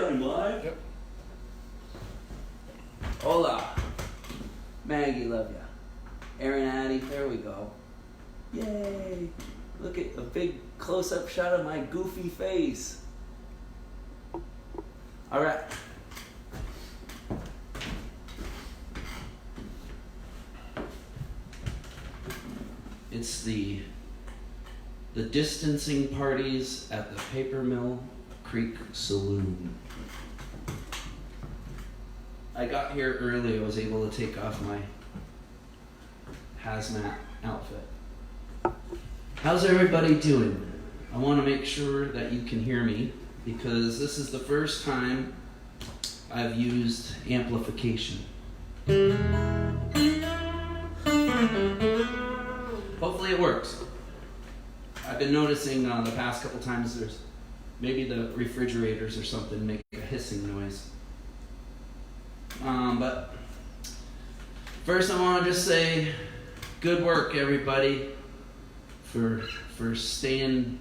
starting live? Yep. Hola. Maggie, love ya. Aaron, Addie, there we go. Yay. Look at a big close-up shot of my goofy face. All right. It's the distancing parties at the Paper Mill Creek Saloon. I got here early. I was able to take off my hazmat outfit. How's everybody doing? I want to make sure that you can hear me because this is the first time I've used amplification. Hopefully it works. I've been noticing the past couple times there's maybe the refrigerators or something make a hissing noise. But first I want to just say good work everybody for staying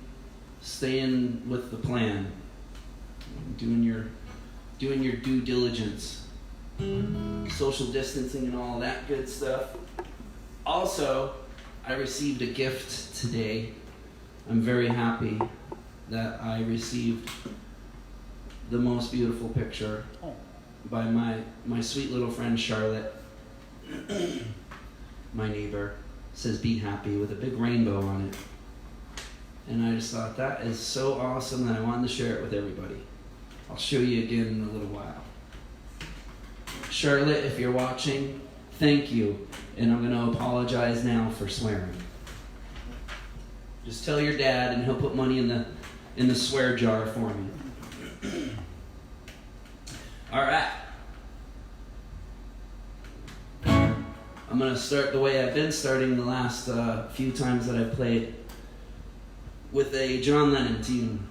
with the plan. Doing your due diligence. Social distancing and all that good stuff. Also, I received a gift today. I'm very happy that I received the most beautiful picture by my sweet little friend Charlotte, my neighbor. Says be happy with a big rainbow on it. And I just thought that is so awesome that I wanted to share it with everybody. I'll show you again in a little while. Charlotte, if you're watching, thank you. And I'm going to apologize now for swearing. Just tell your dad and he'll put money in the swear jar for me. All right. I'm going to start the way I've been starting the last few times that I've played, with a John Lennon tune.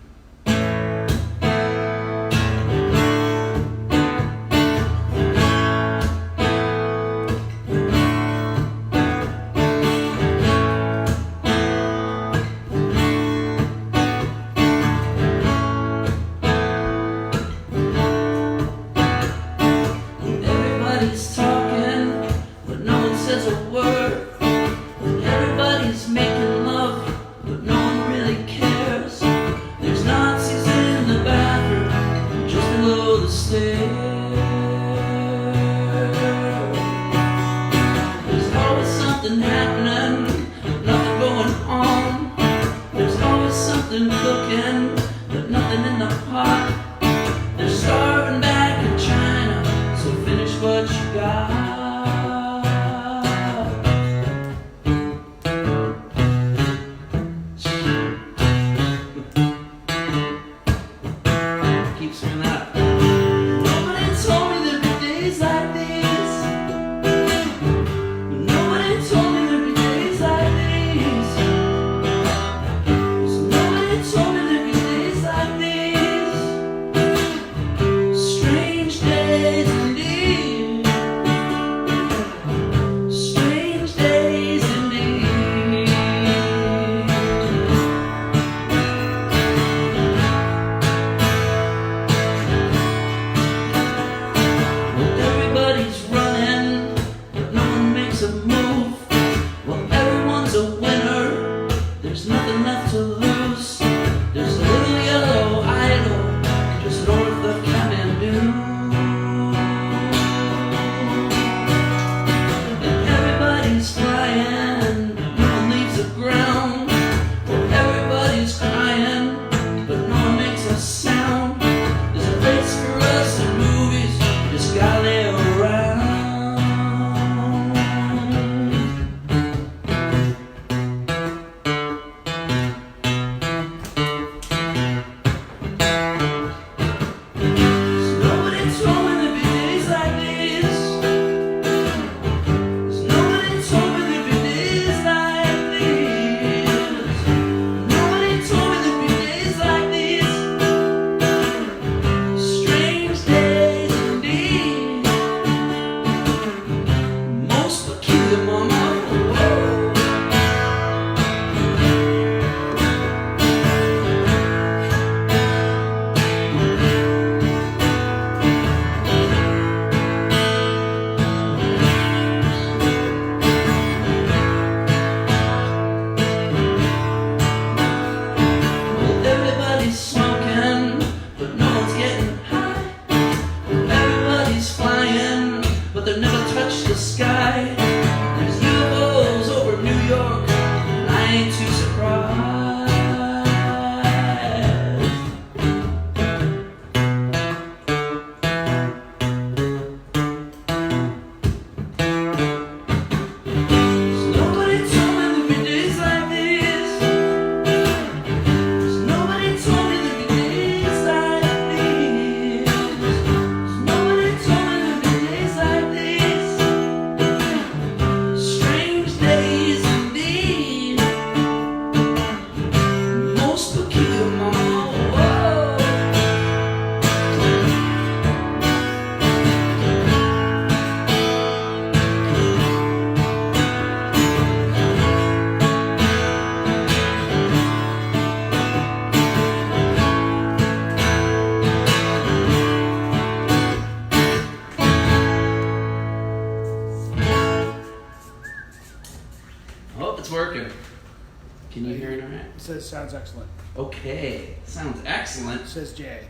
says sounds excellent. Okay, sounds excellent. Says Jay.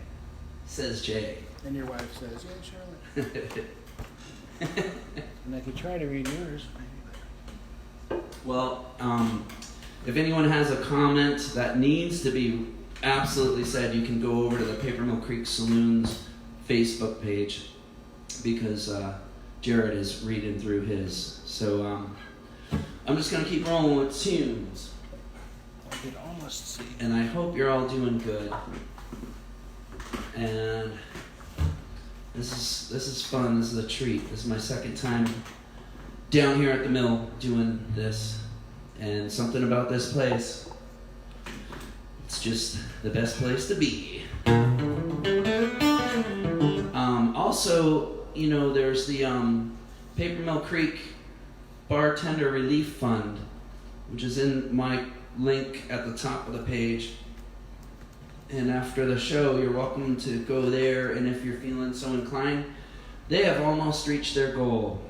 Says Jay. And your wife says, yeah, Charlotte. And I could try to read yours. Well, if anyone has a comment that needs to be absolutely said, you can go over to the Paper Mill Creek Saloon's Facebook page because Jared is reading through his. So I'm just going to keep rolling with tunes. I could almost see. And I hope you're all doing good. And this is fun. This is a treat. This is my second time down here at the mill doing this. And something about this place, it's just the best place to be. Also, you know, there's the Paper Mill Creek Bartender Relief Fund, which is in my link at the top of the page. And after the show, you're welcome to go there, and if you're feeling so inclined, they have almost reached their goal.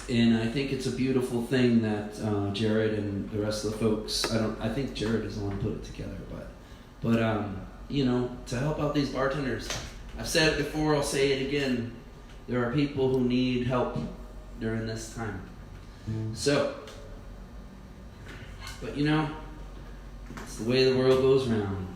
And I think it's a beautiful thing that Jared and the rest of the folks, I think Jared is the one who put it together, but you know, to help out these bartenders. I've said it before, I'll say it again. There are people who need help during this time. So, but you know, it's the way the world goes round.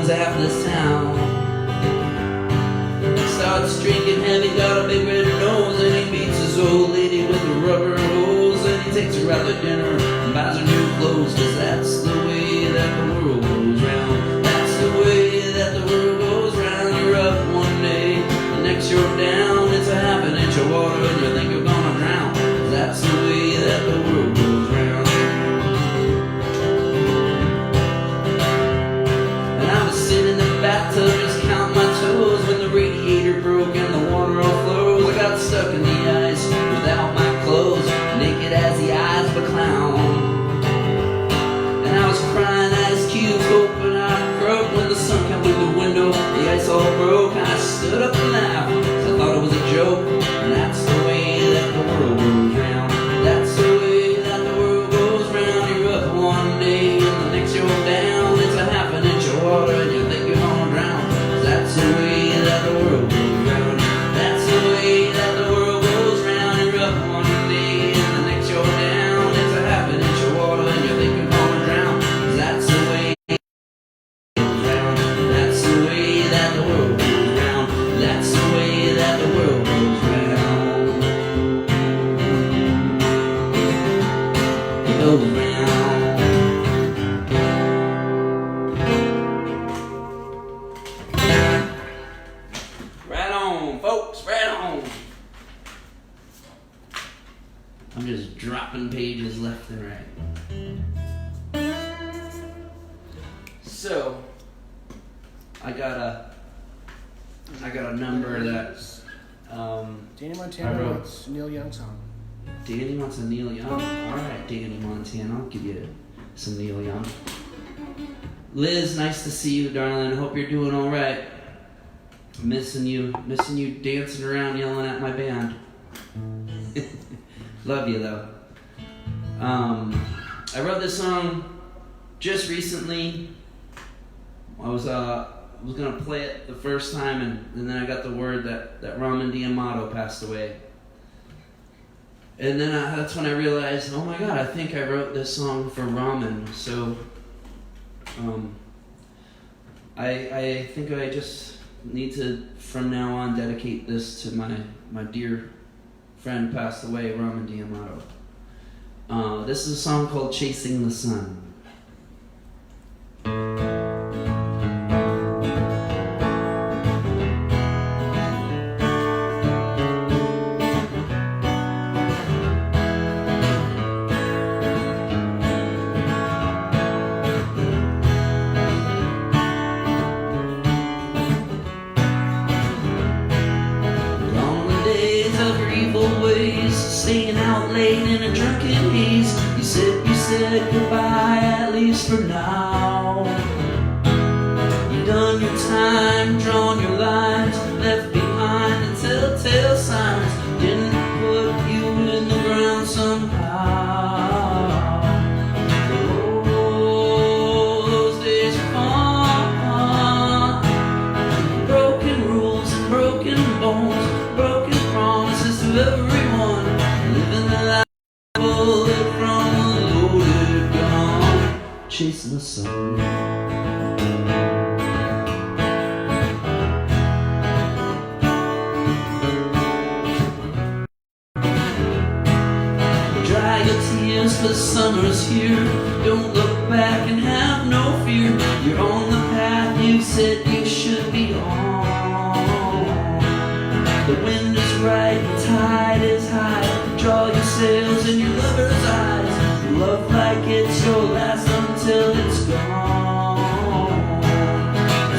Half this town. Starts drinking heavy, got a big red nose, and he beats his old lady with a rubber hose, and he takes her out to dinner and buys her new clothes, 'cause that's the way that the world goes round. That's the way that the world goes round. You're up one day, the next you're down. It's a half an inch of water and you think you're gonna drown. 'Cause that's the way that the world goes round. Bathtub, just count my toes when the radiator broke and the water all flows. I got stuck in the ice without my clothes, naked as the eyes of a clown. And I was crying ice cubes, hoping I'd croak when the sun came through the window. The ice all broke, and I stood up and laughed, 'cause I thought it was a joke. And that's the way that the world goes round. That's the way that the world goes round. You're up one day and the next you're down. It's a half an inch of water and you think you're gonna drown. That's the way that the world goes round. That's the way that the world goes round. You're up one day and the next you're down. It's a half an inch of water and you think you're gonna drown. 'Cause that's the way it goes round. That's the way that the world goes round. That's the way that the world goes round. It goes round. I'm just dropping pages left and right. So, I got a number that Danny Montana wants Neil Young song. Danny wants a Neil Young. All right, Danny Montana, I'll give you some Neil Young. Liz, nice to see you, darling. Hope you're doing all right. Missing you dancing around, yelling at my band. Love you though. I wrote this song just recently. I was gonna play it the first time, and then I got the word that Ramen D'Amato passed away. And then that's when I realized, oh my God, I think I wrote this song for Ramen. So I think I just need to, from now on, dedicate this to my dear friend who passed away, Ramen D'Amato. This is a song called Chasing the Sun. Staying out late in a drunken haze. You said goodbye, at least for now. done your time, drawn your lines, left behind the telltale signs, didn't put you in the ground somehow. Oh, those days are gone. Broken rules and broken bones, broken promises to everyone, living the life bullet from a loaded gun, chasing the sun. Dry your tears, for the summer's here. Don't look back and have no fear. You're on the path you said you should be on. The wind is right, the tide is high. Draw your sails in your lover's eyes. Love like it's your last until it's gone.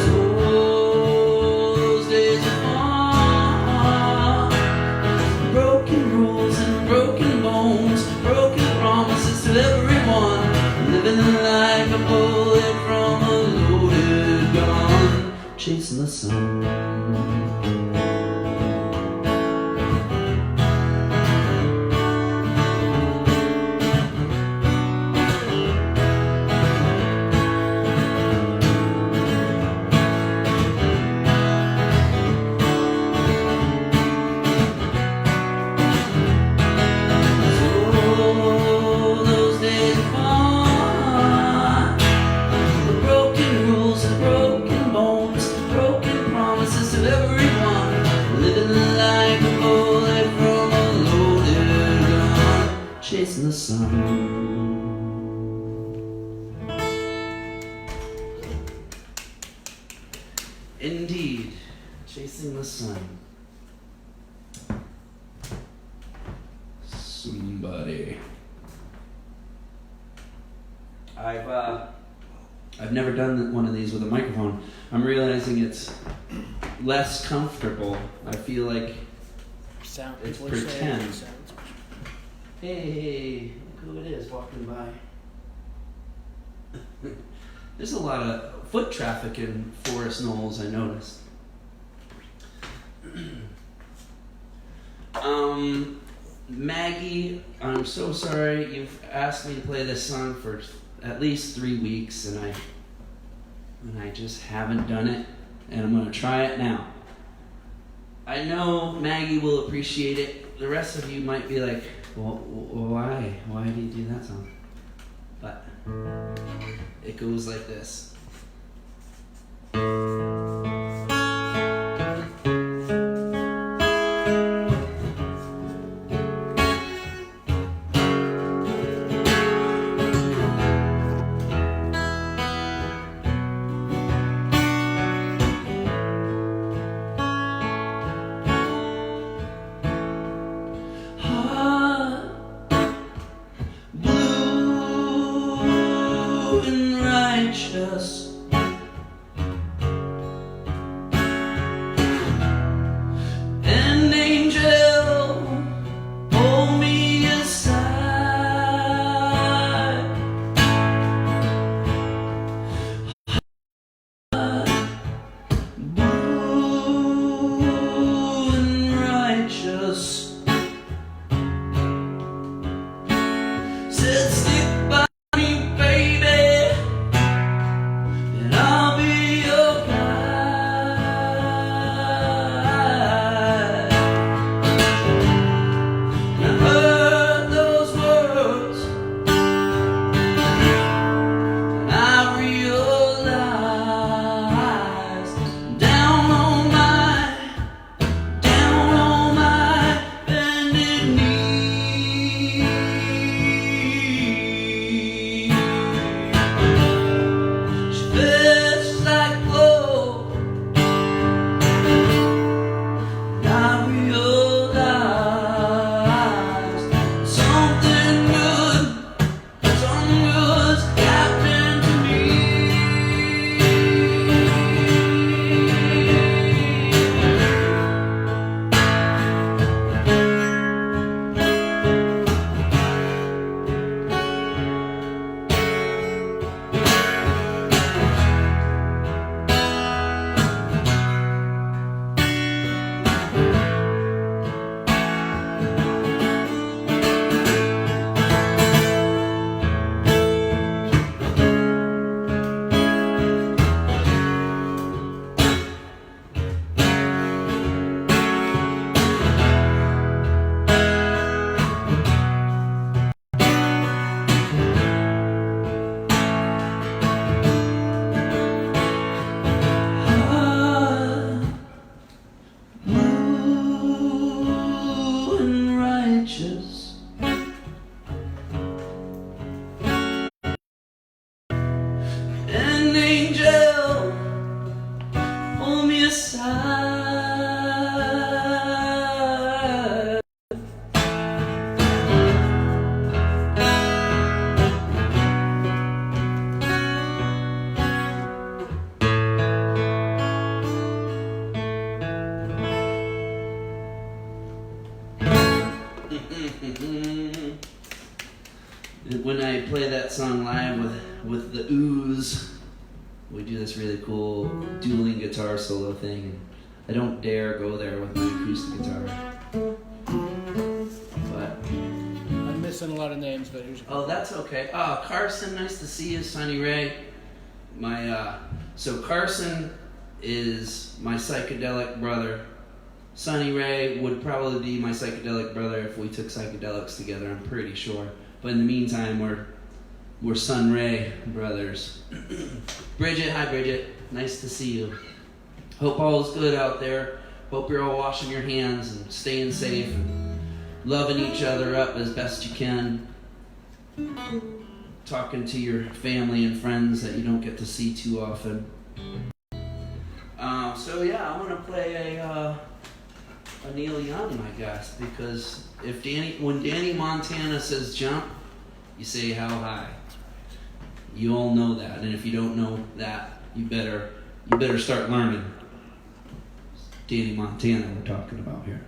So those days are gone. Broken rules and broken bones, broken promises to everyone, living like a bullet from a loaded gun, chasing the sun. Chasing the sun. Indeed, chasing the sun. Somebody. I've never done one of these with a microphone. I'm realizing it's less comfortable. I feel like it's pretend. Hey, look who it is walking by. There's a lot of foot traffic in Forest Knolls, I noticed. Maggie, I'm so sorry. You've asked me to play this song for at least 3 weeks, and I just haven't done it, and I'm going to try it now. I know Maggie will appreciate it. The rest of you might be like, well, why? Why do you do that song? But it goes like this. An angel pull me aside. Blue and righteous said, stick by me, baby. When I play that song live with the ooze, we do this really cool dueling guitar solo thing. I don't dare go there with my acoustic guitar. But I'm missing a lot of names, but here's. oh, that's okay. Carson, nice to see you. Sonny Ray, so Carson is my psychedelic brother. Sonny Ray would probably be my psychedelic brother if we took psychedelics together. I'm pretty sure. But in the meantime, we're Sun Ray brothers. Bridget, hi Bridget. Nice to see you. Hope all is good out there. Hope you're all washing your hands and staying safe and loving each other up as best you can. Talking to your family and friends that you don't get to see too often. So yeah, I'm gonna play a Neil Young, I guess, because when Danny Montana says jump, you say how high. You all know that, and if you don't know that, you better start learning. Danny Montana we're talking about here.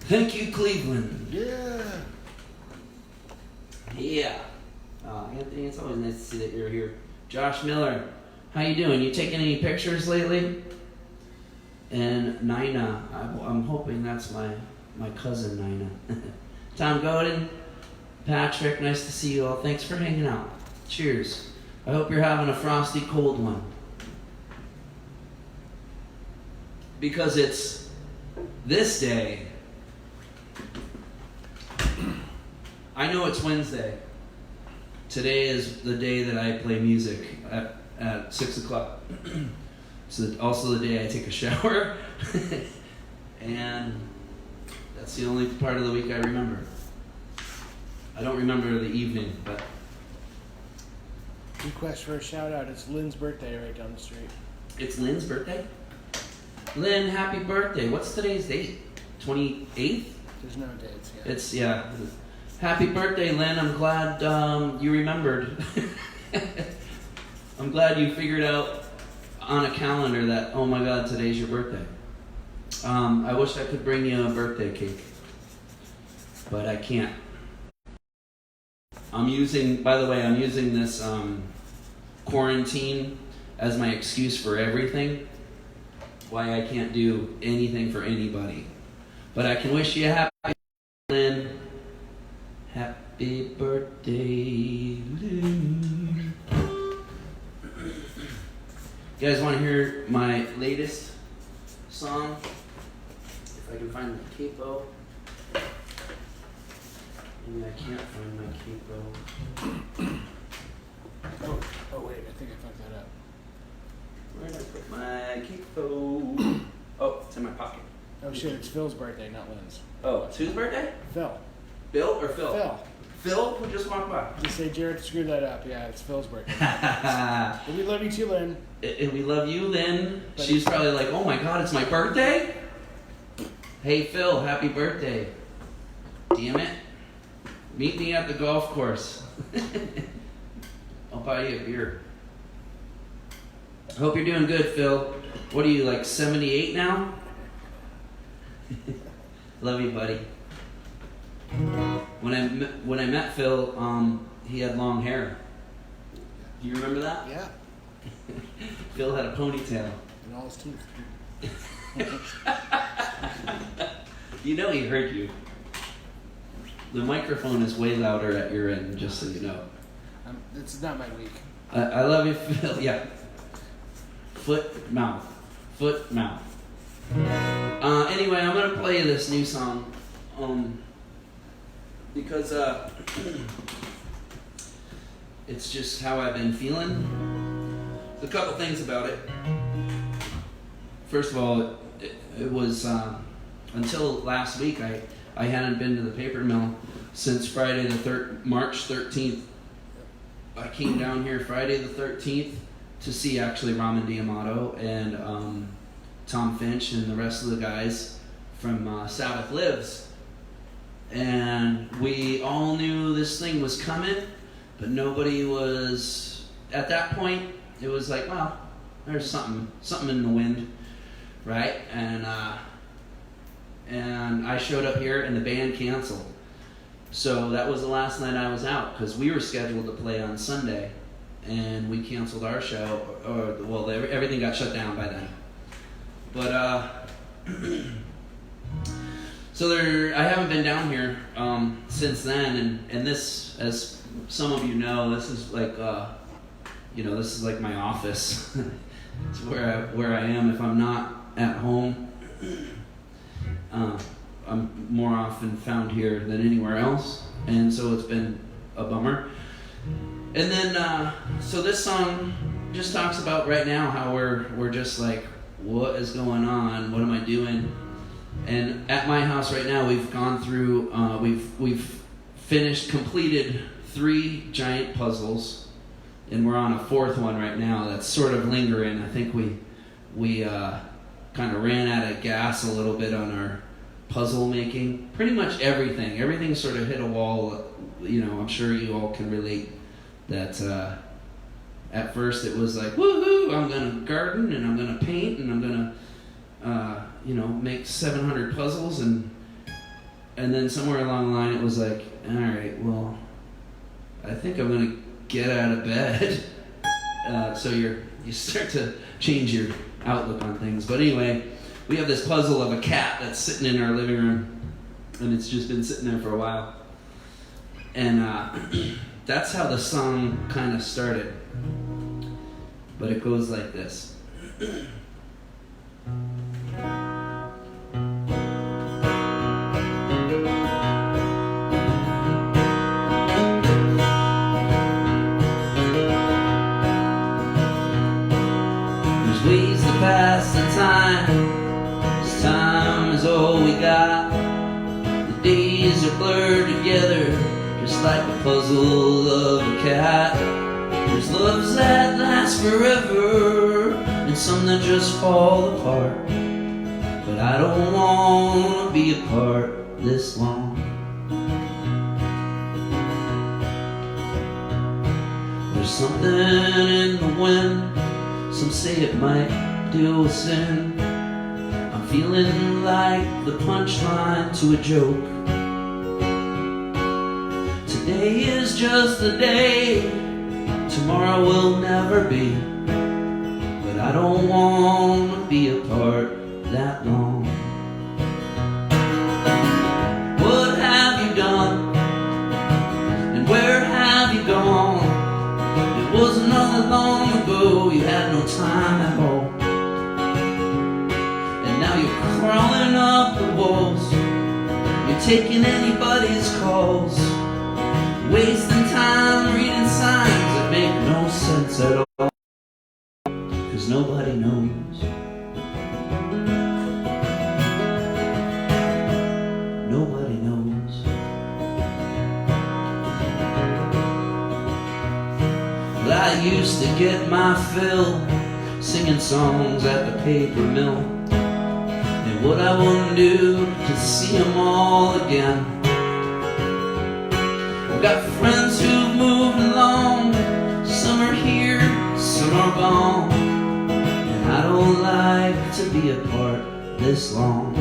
Thank you, Cleveland. Yeah. Yeah. Anthony, it's always nice to see that you're here. Josh Miller, how you doing? You taking any pictures lately? And Nina, I'm hoping that's my cousin Nina. Tom Godin, Patrick, nice to see you all. Thanks for hanging out. Cheers. I hope you're having a frosty cold one. Because it's this day. I know it's Wednesday. Today is the day that I play music at 6 o'clock. It's also the day I take a shower. And that's the only part of the week I remember. I don't remember the evening, but... Request for a shout out. It's Lynn's birthday right down the street. It's Lynn's birthday? Lynn, happy birthday. What's today's date? 28th? There's no dates yet. It's, yeah. Happy birthday, Lynn. I'm glad you remembered. I'm glad you figured out on a calendar that, oh my God, today's your birthday. I wish I could bring you a birthday cake, but I can't. By the way, I'm using this quarantine as my excuse for everything. Why I can't do anything for anybody. But I can wish you a happy Lynn. Happy birthday. You guys want to hear my latest song? If I can find the capo. Maybe I can't find my capo. Oh wait, I think I fucked that up. Where did I put my capo? Oh, it's in my pocket. Oh shit, it's Phil's birthday, not Lynn's. Oh, it's whose birthday? Phil. Bill or Phil? Phil. Phil, who just walked by. Just say Jared screwed that up. Yeah, it's Phil's birthday. But we love you too, Lynn. And we love you, Lynn. But She's probably like, oh my God, it's my birthday? Hey, Phil, happy birthday. Damn it. Meet me at the golf course. I'll buy you a beer. I hope you're doing good, Phil. What are you, like 78 now? Love you, buddy. When I met Phil, he had long hair. Do you remember that? Yeah. Phil had a ponytail. And all his teeth. You know he heard you. The microphone is way louder at your end, just so you know. It's not my week. I love you, Phil. Yeah. Foot, mouth. Foot, mouth. Anyway, I'm going to play you this new song. Because it's just how I've been feeling. There's a couple things about it. First of all, it was until last week I hadn't been to the paper mill since Friday March 13th. I came down here Friday the 13th to see actually Ramen Diamato and Tom Finch and the rest of the guys from Sabbath Lives. And we all knew this thing was coming, but nobody was, at that point, it was like, well, there's something in the wind, right? And I showed up here and the band canceled. So that was the last night I was out, because we were scheduled to play on Sunday, and we canceled our show, well, everything got shut down by then. But, so I haven't been down here since then, and this, as some of you know, this is like, this is like my office. It's where I am if I'm not at home. I'm more often found here than anywhere else, and so it's been a bummer. And then, so this song just talks about right now how we're just like, what is going on? What am I doing? And at my house right now, we've gone through, we've completed 3 giant puzzles, and we're on a 4th one right now that's sort of lingering. I think we kind of ran out of gas a little bit on our puzzle making. Pretty much everything sort of hit a wall. I'm sure you all can relate that at first it was like, woohoo, I'm going to garden and I'm going to paint and I'm going to make 700 puzzles, and And then somewhere along the line it was like, all right, well, I think I'm gonna get out of bed. So you start to change your outlook on things. But anyway, we have this puzzle of a cat that's sitting in our living room, and it's just been sitting there for a while. And that's how the song kind of started. But it goes like this. Ways to pass the time. This time is all we got. The days are blurred together, just like the puzzle of a cat. There's loves that last forever, and some that just fall apart. But I don't want to be apart this long. There's something in the wind. Some say it might deal with sin. I'm feeling like the punchline to a joke. Today is just a day, tomorrow will never be. But I don't want to be apart that long. What have you done? And where have you gone? It wasn't all long ago, you had no time at all. And now you're crawling up the walls. You're taking anybody's calls, wasting time reading signs that make no sense at all. 'Cause nobody knows. Nobody knows. Well, I used to get my fill singing songs at the paper mill, and what I wouldn't do to see them all again. I've got friends who've moved along, some are here, some are gone, and I don't like to be apart this long.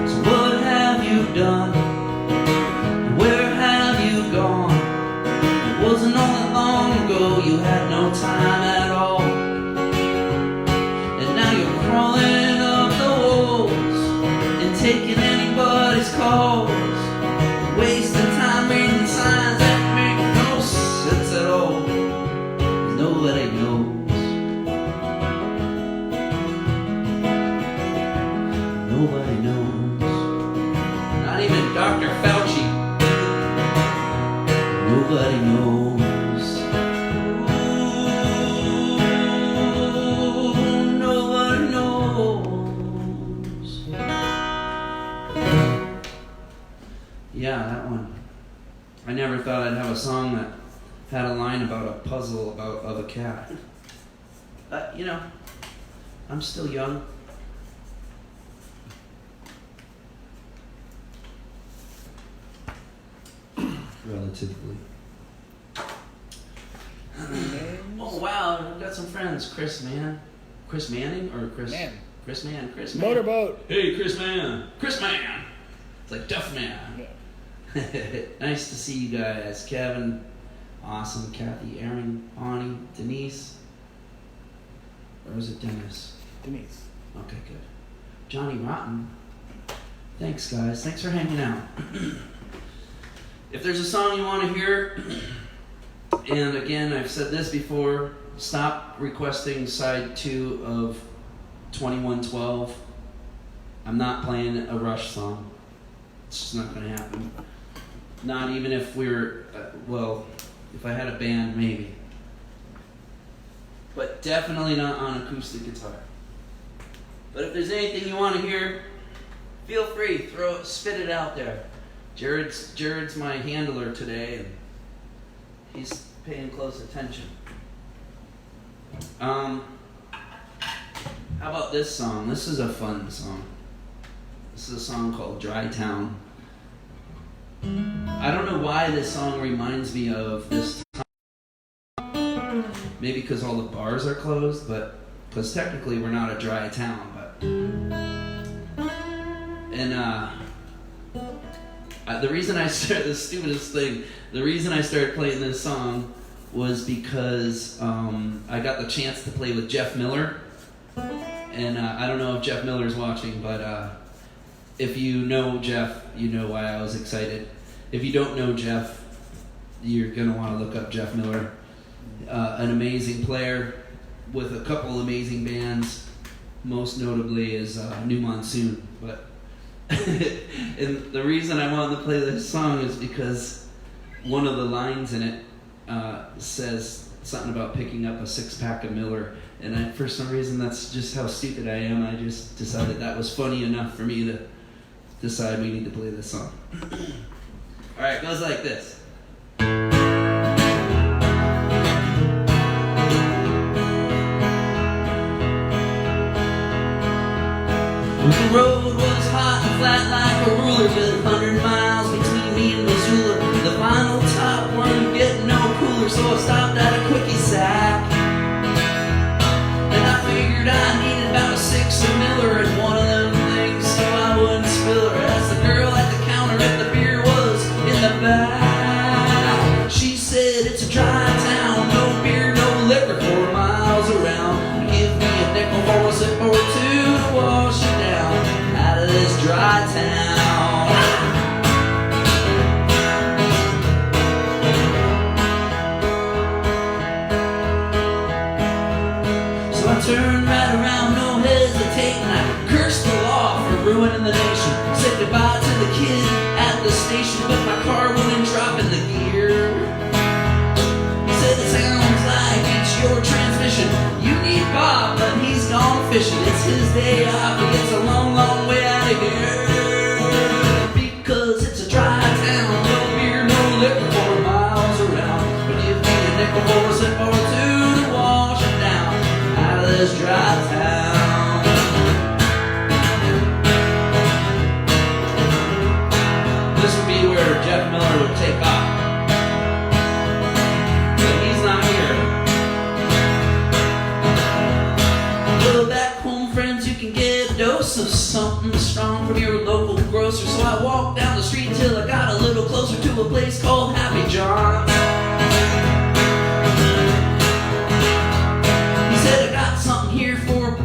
So what have you done? Where have you gone? It wasn't all that long ago, you had no time at all. And now you're crawling up the walls and taking anybody's calls, wasting time reading signs that make no sense at all. 'Cause nobody knows. Nobody knows. Not even Dr. Fauci. Nobody knows. Ooh, nobody knows. Yeah, that one. I never thought I'd have a song that had a line about a puzzle of a cat. But, you know, I'm still young. Relatively. Oh wow, I've got some friends. Chris Manning or Chris Man. Chris Mann. Motorboat. Hey, Chris Mann. Chris Mann. It's like Duff Man. Yeah. Nice to see you guys. Kevin, awesome. Kathy, Aaron, Bonnie, Denise. Or was it Dennis? Denise. Okay, good. Johnny Rotten. Thanks, guys. Thanks for hanging out. If there's a song you want to hear, and again, I've said this before, stop requesting side 2 of 2112. I'm not playing a Rush song. It's just not going to happen. Not even if we're, well, if I had a band, maybe. But definitely not on acoustic guitar. But if there's anything you want to hear, feel free, spit it out there. Jared's my handler today, and he's paying close attention. How about this song? This is a fun song. This is a song called Dry Town. I don't know why this song reminds me of this time. Maybe because all the bars are closed, but because technically we're not a dry town, but... And the reason I started, the stupidest thing, the reason I started playing this song was because I got the chance to play with Jeff Miller. And I don't know if Jeff Miller's watching, but if you know Jeff, you know why I was excited. If you don't know Jeff, you're going to want to look up Jeff Miller. An amazing player with a couple amazing bands, most notably is New Monsoon. But and the reason I wanted to play this song is because one of the lines in it says something about picking up a 6-pack of Miller. And for some reason, that's just how stupid I am. I just decided that was funny enough for me to decide we need to play this song. All right, it goes like this. The road was hot and flat like a ruler, with 100 miles between me and Missoula. The final top weren't getting no cooler, so I stopped at a quickie sack. And I figured I needed about a 6 of Miller and one of them things, so I wouldn't spill her. Asked the girl at the counter if the beer was in the back. She said it's a dry town, no beer, no liquor, 4 miles around. Give me a nickel for a sip or two to wash it down out of this dry town. So I turned right around, no hesitating. I cursed the law for ruining the nation. Said goodbye to the kid at the station, but my car wouldn't drop in the gear. Said it sounds like it's your transmission. You need Bob, but he's gone fishing. It's his day off, but it's a long, long way out of here. Because it's a dry town, no beer, no liquor, 4 miles around. But give me a nickel for a sip or two to wash it down out of this dry town. This would be where Jeff Miller would take off. But he's not here. Well, back home, friends, you can get a dose of something strong from your local grocer. So I walked down the street till I got a little closer to a place called Happy John's. He said, I got something here for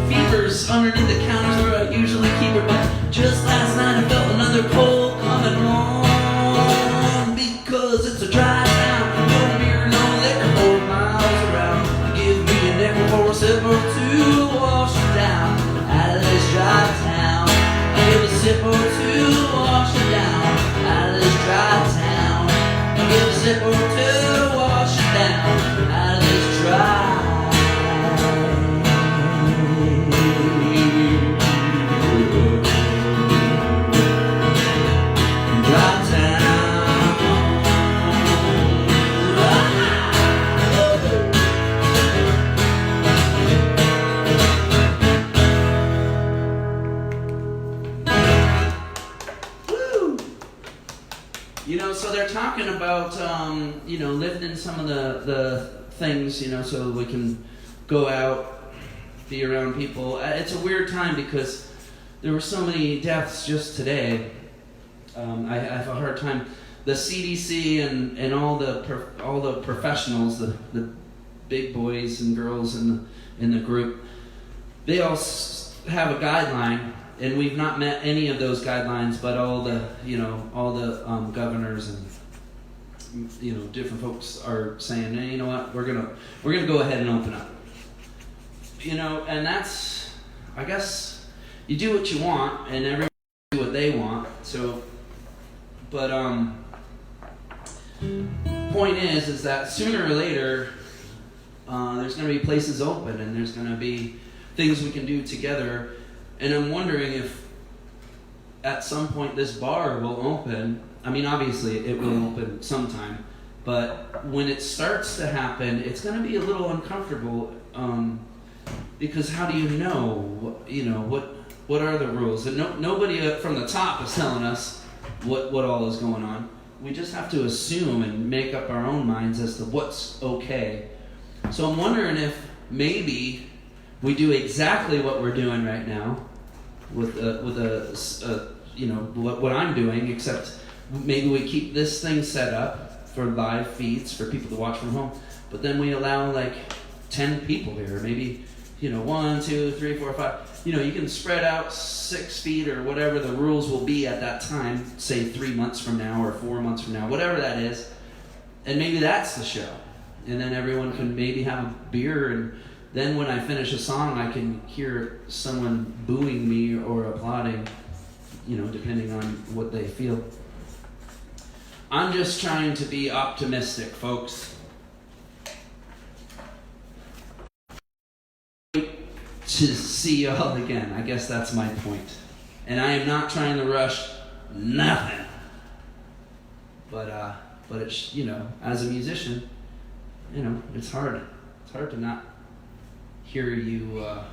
fevers underneath the counters where I usually keep it. But just last night I felt another cold coming on, because it's a dry town, no beer, no liquor, 4 miles around. Give me a nickel for a sip or two to wash it down out of this dry town. I give a sip or two to wash it down out of this dry town. I give a sip or two to wash it down out of this dry town. You know, so they're talking about, you know, lifting some of the things, you know, so we can go out, be around people. It's a weird time because there were so many deaths just today. I have a hard time. The CDC and all the professionals, the big boys and girls in the group, they all have a guideline. And we've not met any of those guidelines, but all the governors and, you know, different folks are saying, hey, you know what, we're gonna go ahead and open up. You know, and that's, I guess, you do what you want, and everyone do what they want. So, but point is that sooner or later, there's gonna be places open, and there's gonna be things we can do together. And I'm wondering if at some point this bar will open. I mean, obviously it will open sometime, but when it starts to happen, it's going to be a little uncomfortable, because how do you know? You know, what are the rules? And nobody from the top is telling us what all is going on. We just have to assume and make up our own minds as to what's okay. So I'm wondering if maybe we do exactly what we're doing right now with you know, what I'm doing, except maybe we keep this thing set up for live feeds for people to watch from home, but then we allow like 10 people here, or maybe, 1, 2, 3, 4, 5. You can spread out 6 feet or whatever the rules will be at that time, say 3 months from now or 4 months from now, whatever that is, and maybe that's the show. And then everyone can maybe have a beer, and then when I finish a song, I can hear someone booing me or applauding, depending on what they feel. I'm just trying to be optimistic, folks. To see y'all again. I guess that's my point. And I am not trying to rush nothing. But it's, as a musician, it's hard. It's hard to not hear you, I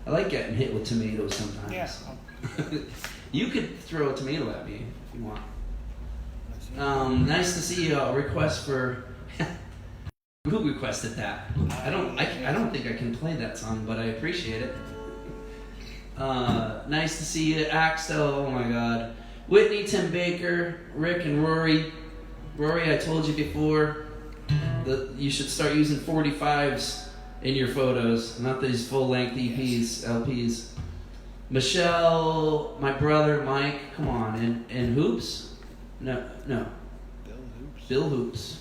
like getting hit with tomatoes sometimes. Yeah. You could throw a tomato at me if you want. Nice to see you. Request for... Who requested that? I don't think I can play that song, but I appreciate it. Nice to see you, Axel. Oh my God. Whitney, Tim Baker, Rick, and Rory. Rory, I told you before that you should start using 45s in your photos, not these full-length EPs, LPs. Michelle, my brother, Mike, come on, and Hoops? No. Bill Hoops.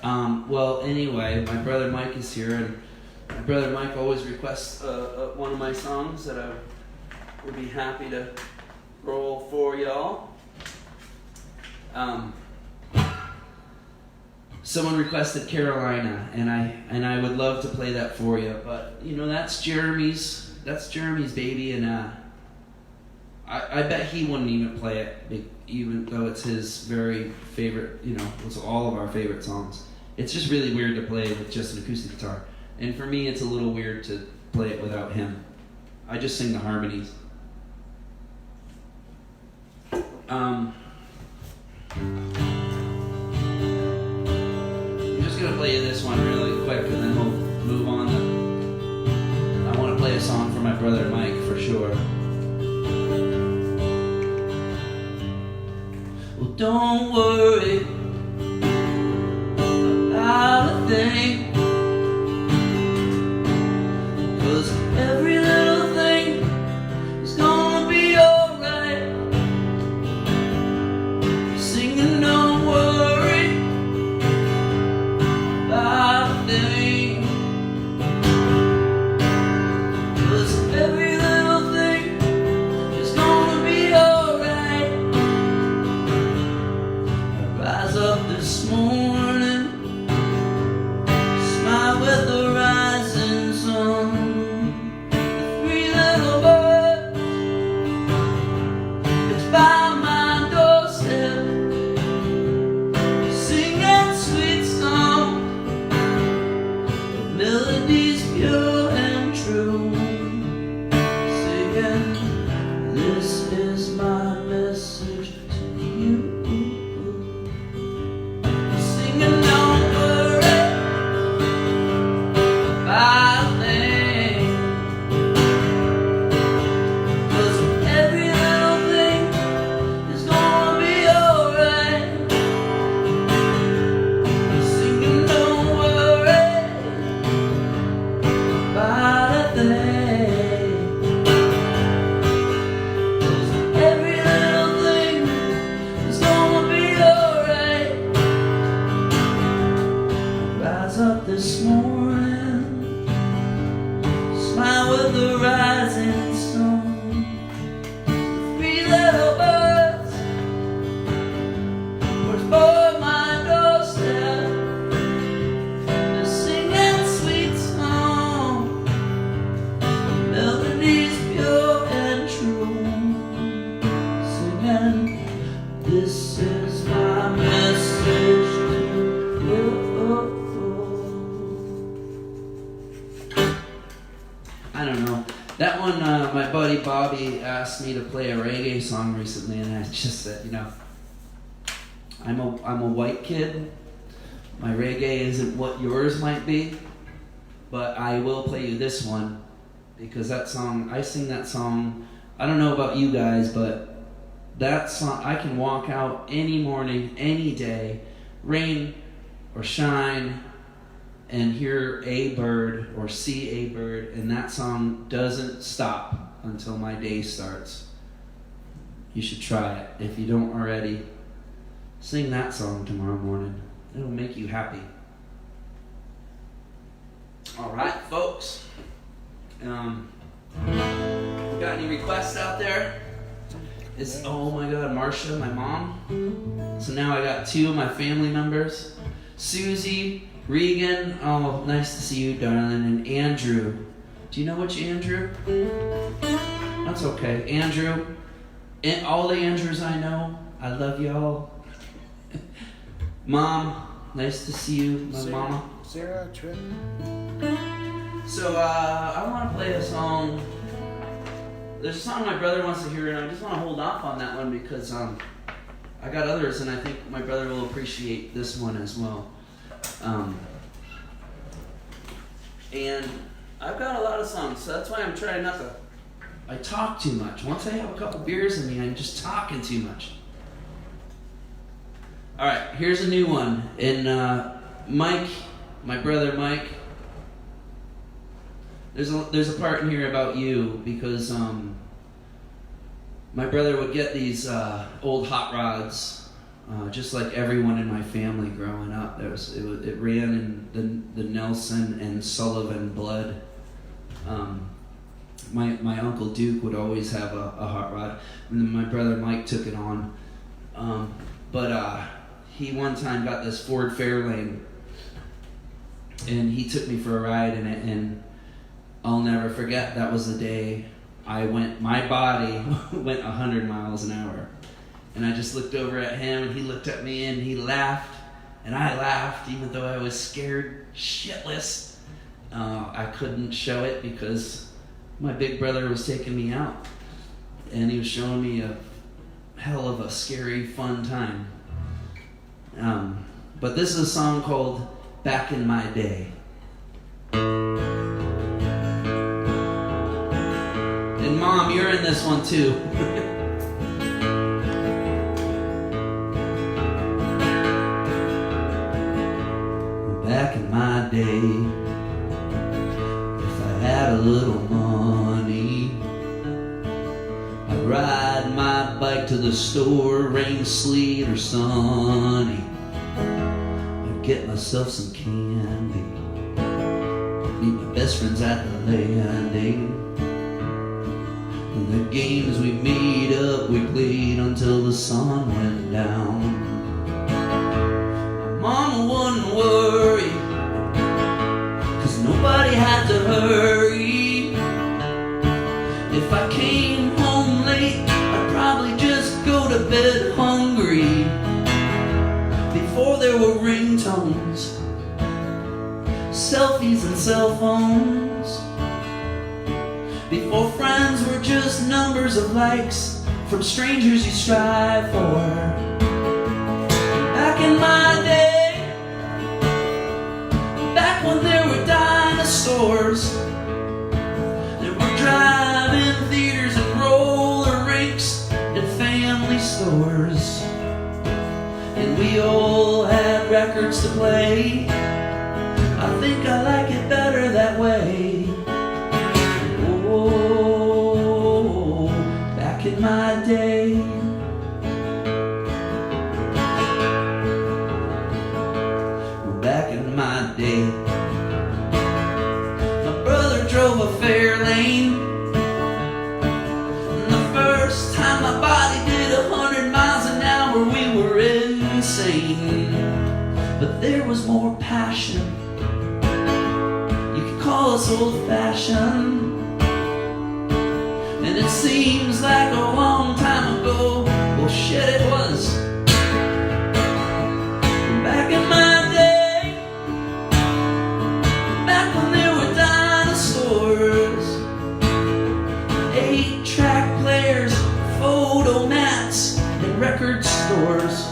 Well, anyway, my brother Mike is here, and my brother Mike always requests one of my songs that I would be happy to roll for y'all. Someone requested Carolina, and I would love to play that for you, but that's Jeremy's baby, and I bet he wouldn't even play it, even though it's his very favorite, it's all of our favorite songs. It's just really weird to play with just an acoustic guitar. And for me, it's a little weird to play it without him. I just sing the harmonies. I'm just going to play you this one really quick, and then we'll move on. I want to play a song for my brother Mike, for sure. Well, don't worry about a thing, 'cause every little thing is gonna be alright. Singing, don't worry about a thing, 'cause every little thing is gonna be alright. I rise up this morning, smile with the rising sun. The 3 little birds that's by my doorstep, singing sweet songs with melodies pure and true. Singing, this is my message to you. Singing, don't worry about a thing, 'cause every little thing is gonna be alright. Singing, don't worry about a thing, 'cause every little thing is gonna be alright. Rise up this morning, smile with the rising sun. 3 little birds were for my doorstep, they're singing sweet songs, melodies pure and true. Singing, this is my message to you. I don't know. That one, my buddy Bobby asked me to play a reggae song recently, and I just said, I'm a white kid. My reggae isn't what yours might be, but I will play you this one, because that song, I sing that song. I don't know about you guys, but that song, I can walk out any morning, any day, rain or shine, and hear a bird or see a bird, and that song doesn't stop until my day starts. You should try it. If you don't already, sing that song tomorrow morning. It'll make you happy. All right, folks. Got any requests out there? Oh my God, Marcia, my mom. So now I got 2 of my family members. Susie, Regan, oh, nice to see you, darling, and Andrew. Do you know which Andrew? That's okay. Andrew, and all the Andrews I know, I love y'all. Mom, nice to see you, my mama. Sarah, Tripp. So, I want to play a song. There's a song my brother wants to hear, and I just want to hold off on that one because I got others, and I think my brother will appreciate this one as well. And I've got a lot of songs, so that's why I'm trying not to. I talk too much. Once I have a couple beers in me, I'm just talking too much. All right, here's a new one. And Mike, my brother Mike, there's a part in here about you because my brother would get these old hot rods, just like everyone in my family growing up. It ran in the Nelson and Sullivan blood. My Uncle Duke would always have a hot rod, and then my brother Mike took it on. But he one time got this Ford Fairlane, and he took me for a ride in it, and I'll never forget, that was the day my body went 100 miles an hour. And I just looked over at him, and he looked at me, and he laughed, and I laughed, even though I was scared shitless. I couldn't show it because my big brother was taking me out, and he was showing me a hell of a scary, fun time. But this is a song called Back in My Day. And Mom, you're in this one too. Back in my day, if I had a little money, I'd ride my bike to the store, rain, sleet, or sunny. I'd get myself some candy, meet my best friends at the landing. And the games we made up, we played until the sun went down. My mama wouldn't worry, 'cause nobody had to hurry. If I came home late, I'd probably just go to bed hungry. Before there were ringtones, selfies and cell phones, before friends were just numbers of likes from strangers you strive for. Back in my day, back when there were dinosaurs, there were drive-in theaters and roller rinks and family stores, and we all had records to play. I think I like it better that way. Oh, back in my day. Back in my day, my brother drove a Fairlane, and the first time my body did 100 miles an hour, we were insane. But there was more passion. You could call us old-fashioned, and it seems like a long time ago. Well, shit, it was. Back in my day, back when there were dinosaurs, 8-track players, photo mats, and record stores.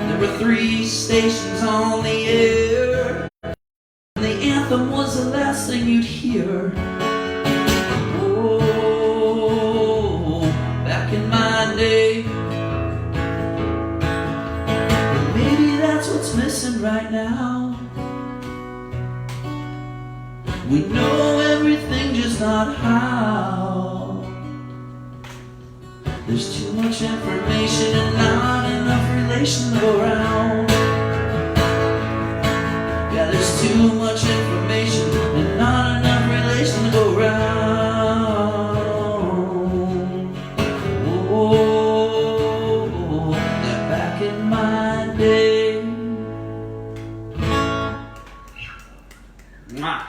There were 3 stations on the air, and the anthem was the last thing you'd hear. Oh, back in my There's too much information and not enough relation to go around. Yeah, there's too much information and not enough relation to go around. Oh, that back in my day. Mwah.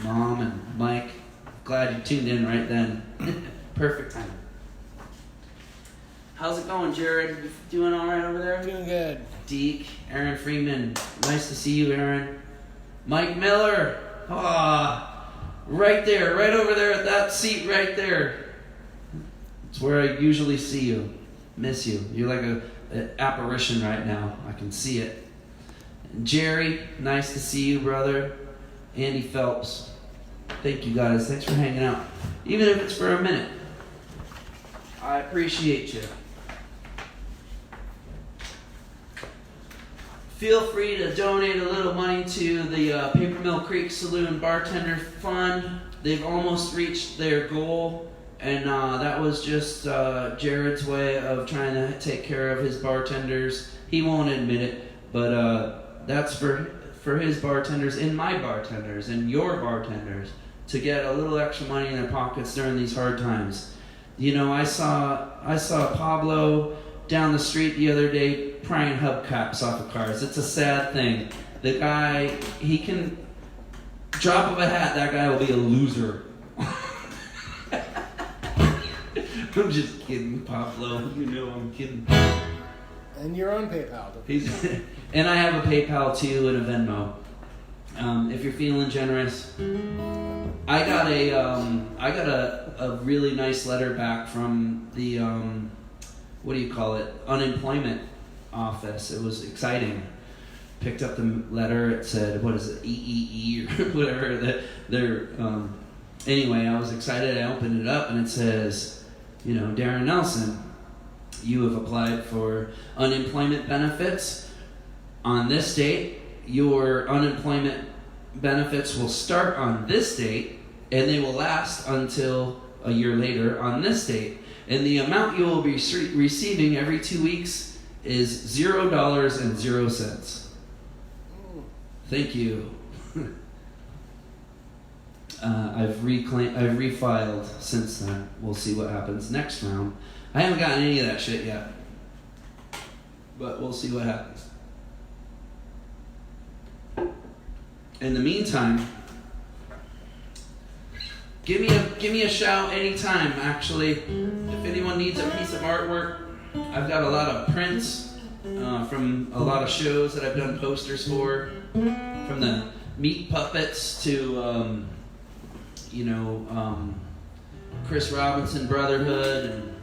Mom and Mike, glad you tuned in right then. Perfect time. How's it going, Jared? You doing all right over there? Doing good. Deke, Aaron Freeman, nice to see you, Aaron. Mike Miller, right there, right over there at that seat right there. It's where I usually see you. Miss you. You're like an apparition right now. I can see it. And Jerry, nice to see you, brother. Andy Phelps, thank you guys. Thanks for hanging out, even if it's for a minute. I appreciate you. Feel free to donate a little money to the Paper Mill Creek Saloon Bartender Fund. They've almost reached their goal, and that was just Jared's way of trying to take care of his bartenders. He won't admit it, but that's for his bartenders and my bartenders and your bartenders to get a little extra money in their pockets during these hard times. You know, I saw Pablo down the street the other day prying hubcaps off of cars. It's a sad thing. The guy, he can, drop of a hat, that guy will be a loser. I'm just kidding, Pablo. You know I'm kidding. And you're on PayPal. And I have a PayPal too and a Venmo. If you're feeling generous, I got a really nice letter back from the unemployment office. It was exciting. Picked up the letter. It said, what is it, EEE or whatever. Anyway, I was excited. I opened it up and it says, Darren Nelson, you have applied for unemployment benefits on this date. Your unemployment benefits will start on this date and they will last until a year later on this date. And the amount you will be receiving every 2 weeks is $0.00. Thank you. I've refiled since then. We'll see what happens next round. I haven't gotten any of that shit yet, but we'll see what happens. In the meantime, give me a shout anytime. Actually, if anyone needs a piece of artwork, I've got a lot of prints from a lot of shows that I've done posters for, from the Meat Puppets to Chris Robinson Brotherhood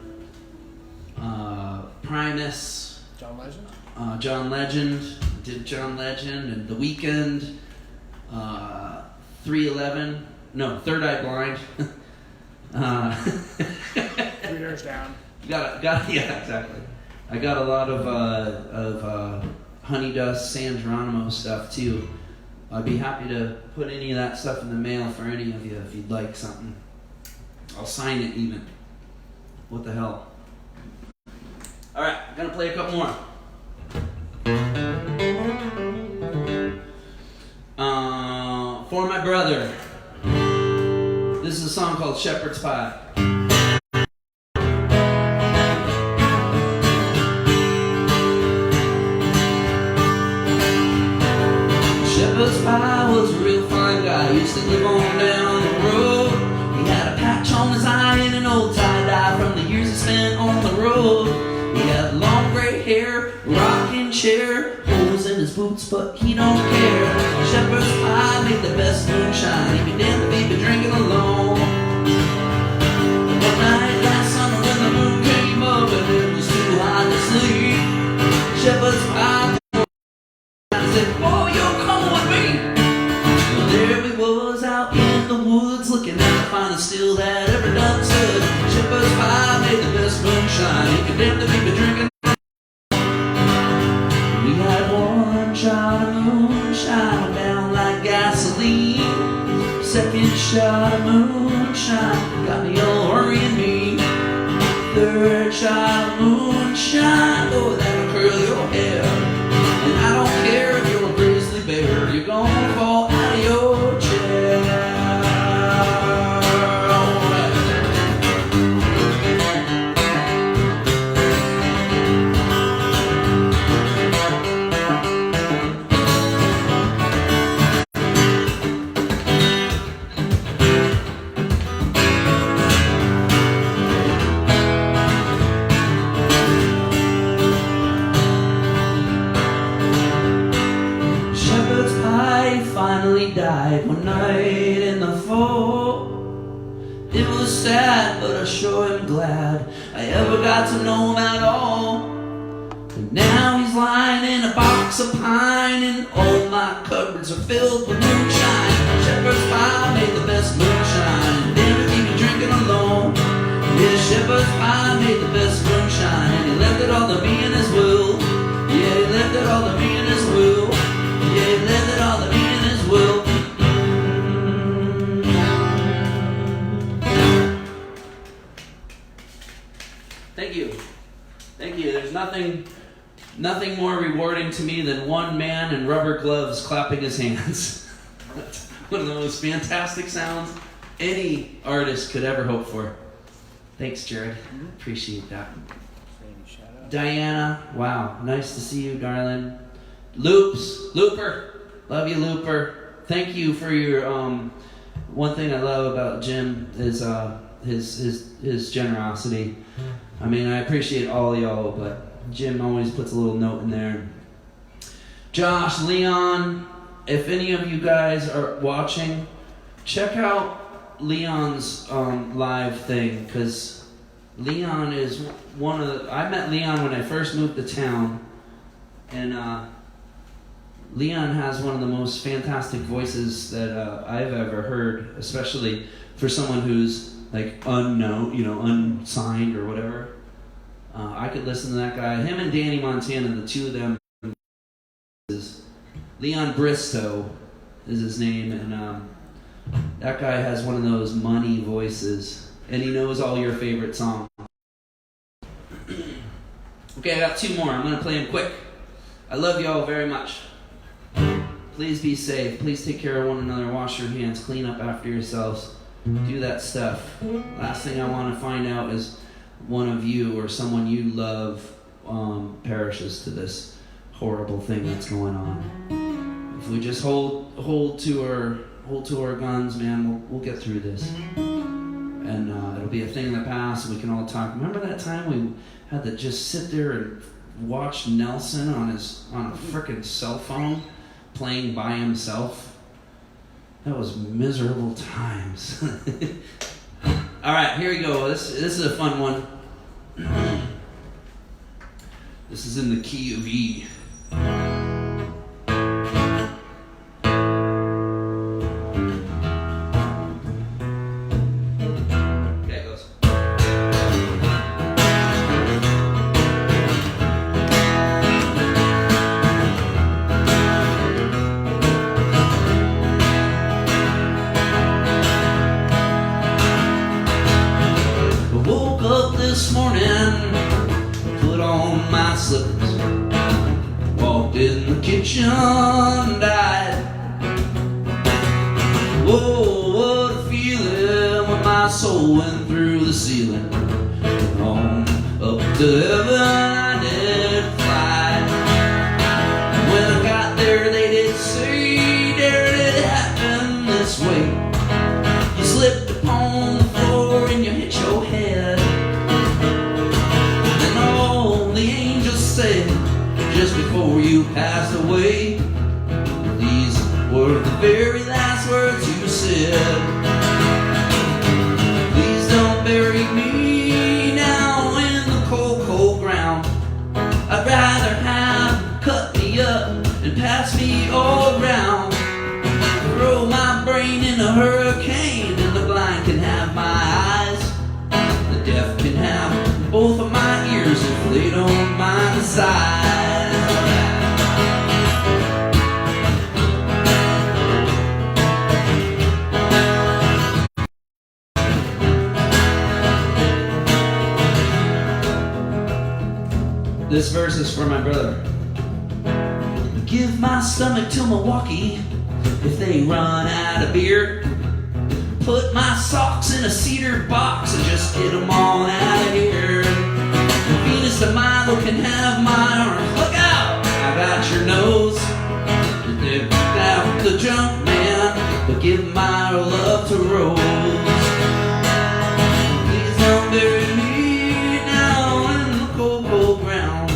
and Primus. John Legend. John Legend, did John Legend and The Weeknd. 311. No, Third Eye Blind. 3 Doors Down. Got yeah, exactly. I got a lot of Honey Dust, San Geronimo stuff too. I'd be happy to put any of that stuff in the mail for any of you if you'd like something. I'll sign it even. What the hell? All right, I'm gonna play a couple more. For my brother. This is a song called Shepherd's Pie. Shepherd's Pie was a real fine guy. Used to live on down the road. He had a patch on his eye and an old tie-dye from the years he spent on the road. He had long gray hair, rocking chair, holes in his boots, but he don't care. Shepherd's Pie made the best moonshine. He'd be damned if he'd be drinking alone. One night last summer when the moon came up and it was too hot to sleep, Shepherd's Pie said, "Oh, you're coming with me." Well, there he was out in the woods, looking at the finest steel that ever done stood. Shepherd's Pie made the best moonshine. He could damn the people drinking. We had one shot of moonshine, went down like gasoline. Second shot of moonshine got me all hurrying me. favorite shot of moonshine. Oh, that'll curl your hair. And I don't care if you're a grizzly bear, you're gonna fall out of your chair. Died one night in the fall. It was sad, but I sure am glad I ever got to know him at all. And now he's lying in a box of pine, and all my cupboards are filled with moonshine. Shepherd's pie made the best moonshine. Never keep you drinking alone. Yeah, Shepherd's pie made the best moonshine, and he left it all to me and his will. Yeah, he left it all to me and his will. Yeah, he left it all to me and his will. Thank you. Thank you. There's nothing more rewarding to me than one man in rubber gloves clapping his hands. That's one of the most fantastic sounds any artist could ever hope for. Thanks, Jared. Appreciate that. Diana, wow. Nice to see you, darling. Looper. Love you, Looper. Thank you for your, one thing I love about Jim is his generosity. I mean, I appreciate all y'all, but Jim always puts a little note in there. Josh, Leon, if any of you guys are watching, check out Leon's live thing, because Leon is I met Leon when I first moved to town, and Leon has one of the most fantastic voices that I've ever heard, especially for someone who's like unknown, unsigned or whatever. I could listen to that guy. Him and Danny Montana, the two of them. Leon Bristow is his name, and that guy has one of those money voices, and he knows all your favorite songs. Okay, I got two more. I'm going to play them quick. I love y'all very much. Please be safe. Please take care of one another. Wash your hands. Clean up after yourselves. Do that stuff. Last thing I want to find out is one of you or someone you love perishes to this horrible thing that's going on. If we just hold to our guns, man, we'll get through this. And it'll be a thing in the past, and we can all talk. Remember that time we had to just sit there and watch Nelson on a frickin' cell phone playing by himself? That was miserable times. All right, here we go. This is a fun one. This is in the key of E. Okay, it goes. This morning, put on my slippers, walked in the kitchen, died. Whoa, what a feeling when my soul went through the ceiling. On up to heaven I did fly. When I got there they did say, dare it happen this way. You slipped upon the floor and you hit your head. Just before you passed away, these were the very last words you said. Please don't bury me now in the cold, cold ground. I'd rather have you cut me up and pass me all around. Throw my brain in a hurricane, and the blind can have my eyes. The deaf can have both of my ears if they don't mind the size. This verse is for my brother. Give my stomach to Milwaukee if they run out of beer. Put my socks in a cedar box and just get them all out of here. Venus de Milo can have my arms. Look out! I got your nose. Dip out the junk man, but give my love to Rose. Please don't bury me down in the cold, cold ground.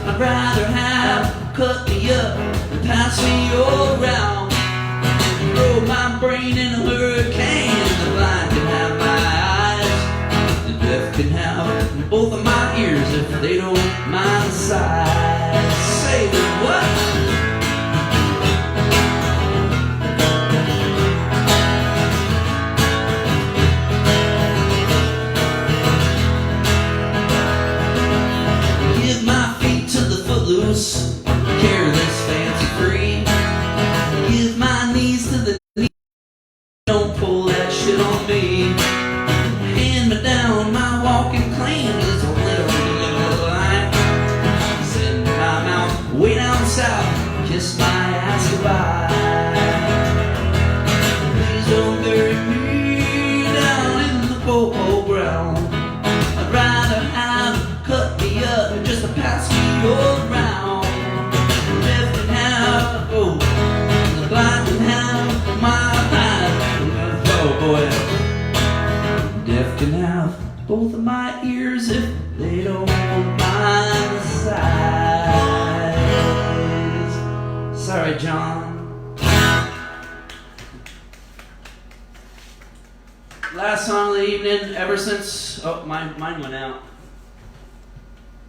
I'd rather have cut me up and pass me all around. Throw my brain in a hurricane. The blind can have my eyes. The deaf can have both of my ears if they don't mind the size. Say what? Careless, fancy free. Give my knees to the knee. Don't pull that shit on me. Hand me down my walking claim is a little line. Send my mouth way down south. Kiss my ass goodbye. Please don't bury me down in the cold, cold ground. I'd rather have cut me up just to pass me all around. Deaf can have both of my ears if they don't mind the size. Sorry, John. Last song of the evening, ever since... Oh, mine went out.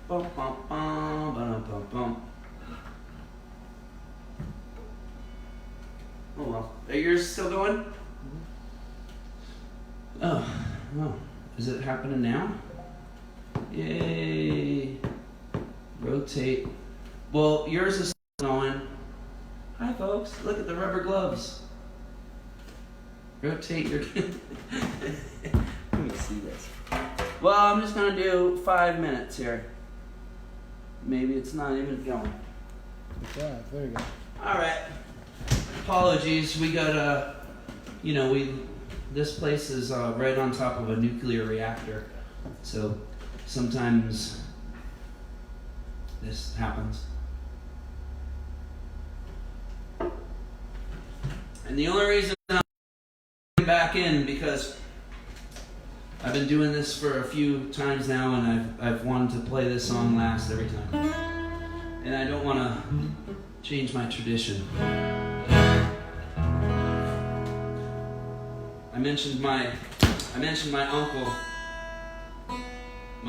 Bum, bum, bum, bum, bum, bum. Oh well. Are yours still going? Oh, is it happening now? Yay. Rotate. Well, yours is still going. Hi folks, look at the rubber gloves. Rotate your... Let me see this. Well, I'm just going to do 5 minutes here. Maybe it's not even going. Yeah, there you go. Alright. Apologies, we got this place is right on top of a nuclear reactor, so sometimes this happens. And the only reason I'm back in because I've been doing this for a few times now, and I've wanted to play this song last every time, and I don't want to change my tradition. I mentioned my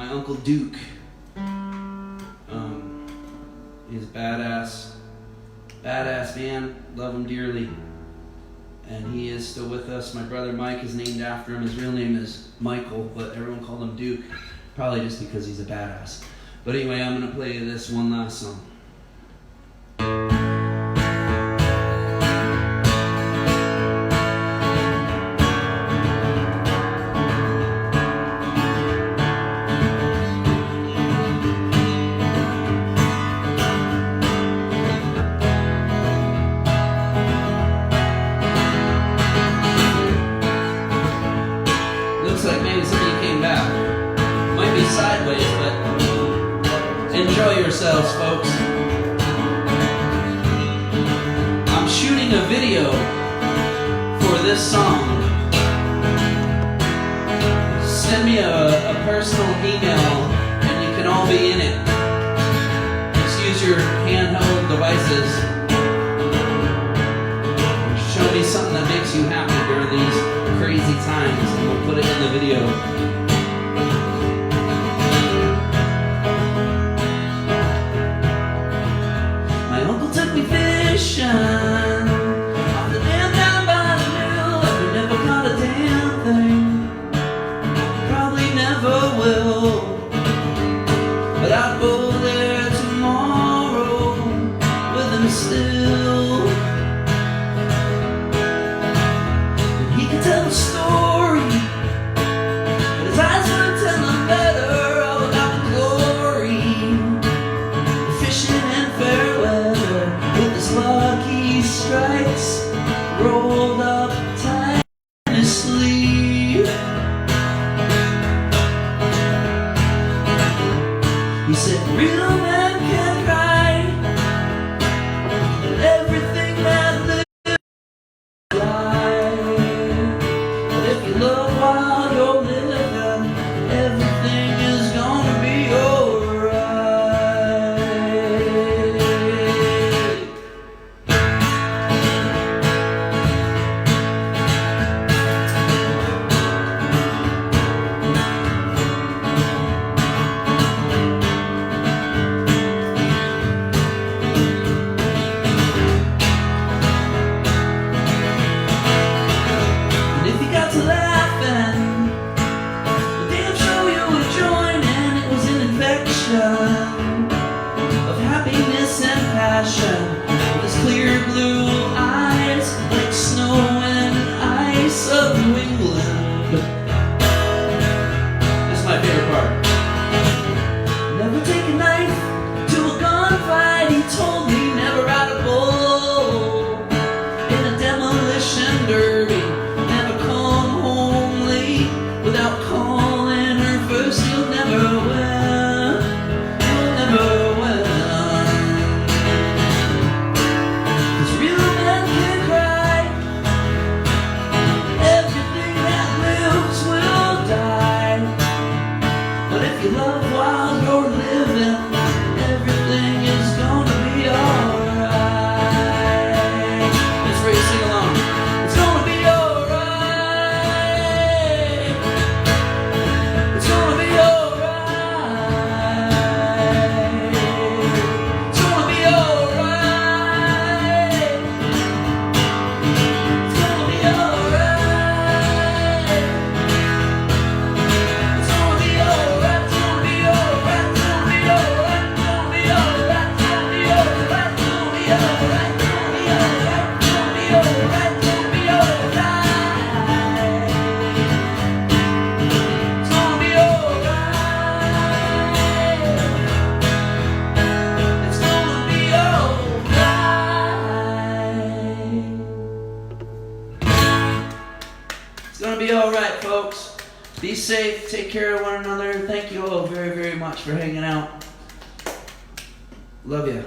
uncle Duke. He's a badass man. Love him dearly, and he is still with us. My brother Mike is named after him. His real name is Michael, but everyone called him Duke, probably just because he's a badass. But anyway, I'm gonna play this one last song. Yourselves, folks. I'm shooting a video for this song. Send me a personal email and you can all be in it. Just use your handheld devices. Show me something that makes you happy during these crazy times and we'll put it in the video. Fishing off the dam down by the mill, like we never caught a damn thing. Probably never will, but I'll go there tomorrow with him still. And he could tell a story, but his eyes would tell him better all about the glory. said real men can't cry. Everything that lives die. But if you love while you're living, everything is gonna be alright. And if you got to laughing, the damn show you would join in. It was an infection of happiness and passion. With his clear blue eyes, like snow and ice of New England. This is my favorite part. Never take a knife to a gunfight, he told me. Never ride a bull in a demolition derby. Never come home late without calling her first. You'll never win. You'll never win. 'Cause real men can cry. Everything that lives will die. But if you love while you're living, everything is gonna be alright. Let's ready to sing along. It's gonna be alright. It's gonna be alright. It's gonna be alright. It's gonna be alright. It's gonna be alright. It's gonna be alright. It's gonna be alright. It's gonna be alright. It's gonna be alright. It's gonna be alright. It's gonna be alright. It's gonna be alright. It's gonna be alright. It's gonna be alright. It's gonna be alright. It's gonna be alright, folks. Be safe, take care of one another. Thank you all very, very much for hanging out. Love you.